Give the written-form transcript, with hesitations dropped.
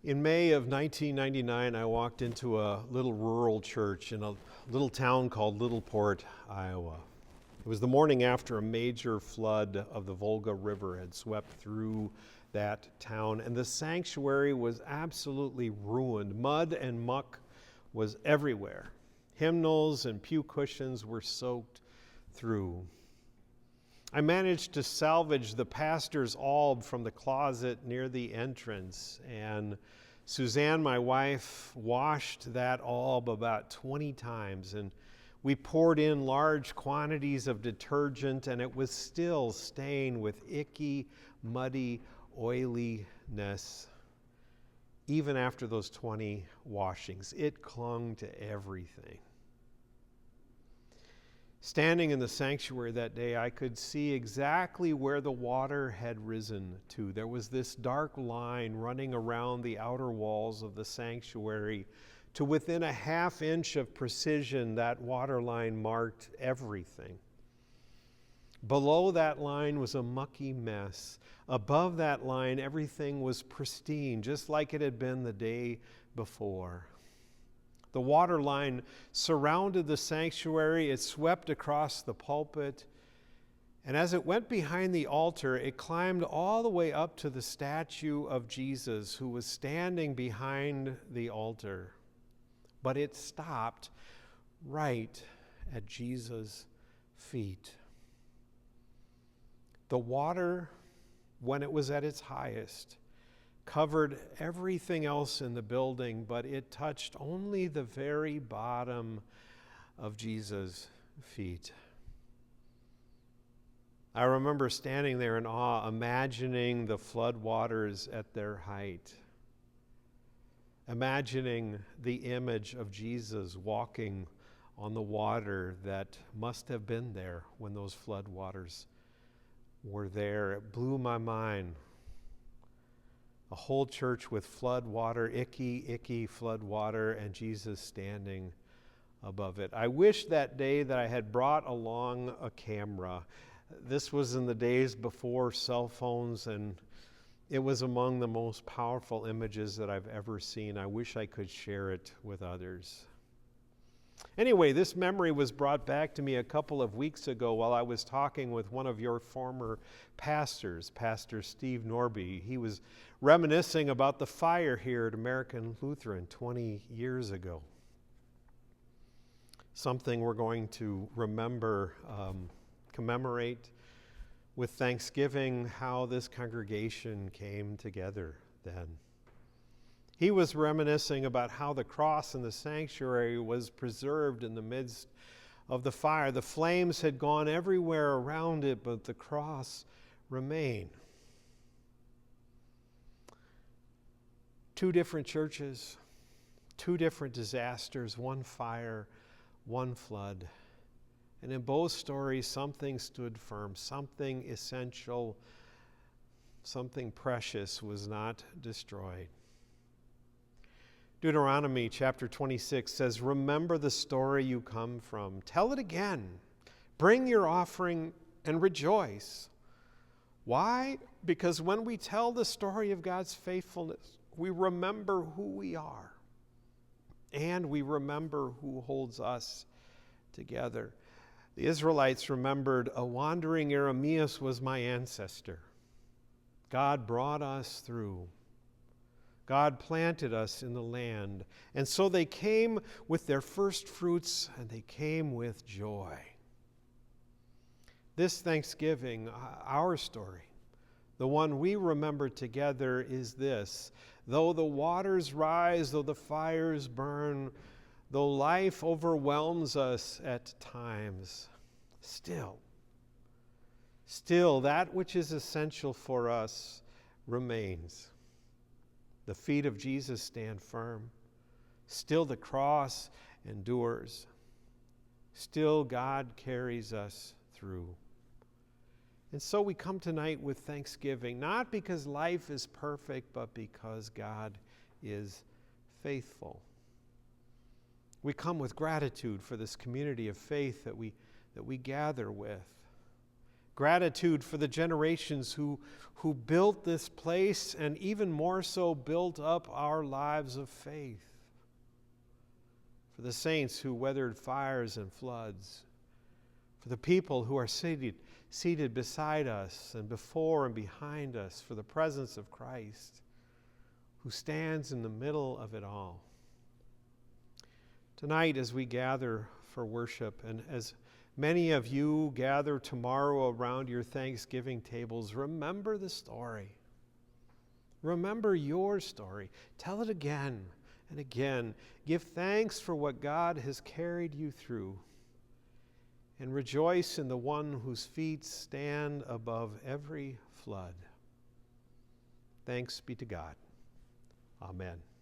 In May of 1999, I walked into a little rural church in a little town called Littleport, Iowa. It was the morning after a major flood of the Volga River had swept through that town, and the sanctuary was absolutely ruined. Mud and muck was everywhere. Hymnals and pew cushions were soaked through. I managed to salvage the pastor's alb from the closet near the entrance, and Suzanne, my wife, washed that alb about 20 times, and we poured in large quantities of detergent, and it was still stained with icky, muddy oiliness. Even after those 20 washings, it clung to everything. Standing in the sanctuary that day, I could see exactly where the water had risen to. There was this dark line running around the outer walls of the sanctuary. To within a half inch of precision, that water line marked everything. Below that line was a mucky mess. Above that line, everything was pristine, just like it had been the day before. The water line surrounded the sanctuary. It swept across the pulpit. And as it went behind the altar, it climbed all the way up to the statue of Jesus, who was standing behind the altar. But it stopped right at Jesus' feet. The water, when it was at its highest, covered everything else in the building, but it touched only the very bottom of Jesus' feet. I remember standing there in awe, imagining the flood waters at their height, imagining the image of Jesus walking on the water that must have been there when those flood waters were there. It blew my mind. A whole church with flood water, icky flood water, and Jesus standing above it. I wish that day that I had brought along a camera. This was in the days before cell phones, and it was among the most powerful images that I've ever seen. I wish I could share it with others. Anyway, this memory was brought back to me a couple of weeks ago while I was talking with one of your former pastors, Pastor Steve Norby. He was reminiscing about the fire here at American Lutheran 20 years ago. Something we're going to commemorate with Thanksgiving, how this congregation came together then. He was reminiscing about how the cross in the sanctuary was preserved in the midst of the fire. The flames had gone everywhere around it, but the cross remained. Two different churches, two different disasters, one fire, one flood. And in both stories, something stood firm, something essential, something precious was not destroyed. Deuteronomy chapter 26 says, "Remember the story you come from. Tell it again. Bring your offering and rejoice." Why? Because when we tell the story of God's faithfulness, we remember who we are, and we remember who holds us together. The Israelites remembered, a wandering Arameus was my ancestor. God brought us through. God planted us in the land. And so they came with their first fruits, and they came with joy. This Thanksgiving, our story, the one we remember together, is this: though the waters rise, though the fires burn, though life overwhelms us at times, still that which is essential for us remains. The feet of Jesus stand firm. Still the cross endures. Still God carries us through. And so we come tonight with thanksgiving, not because life is perfect, but because God is faithful. We come with gratitude for this community of faith that we gather with. Gratitude for the generations who built this place and even more so built up our lives of faith. For the saints who weathered fires and floods. For the people who are seated beside us and before and behind us. For the presence of Christ who stands in the middle of it all. Tonight, as we gather for worship, and as many of you gather tomorrow around your Thanksgiving tables, remember the story. Remember your story. Tell it again and again. Give thanks for what God has carried you through. And rejoice in the one whose feet stand above every flood. Thanks be to God. Amen.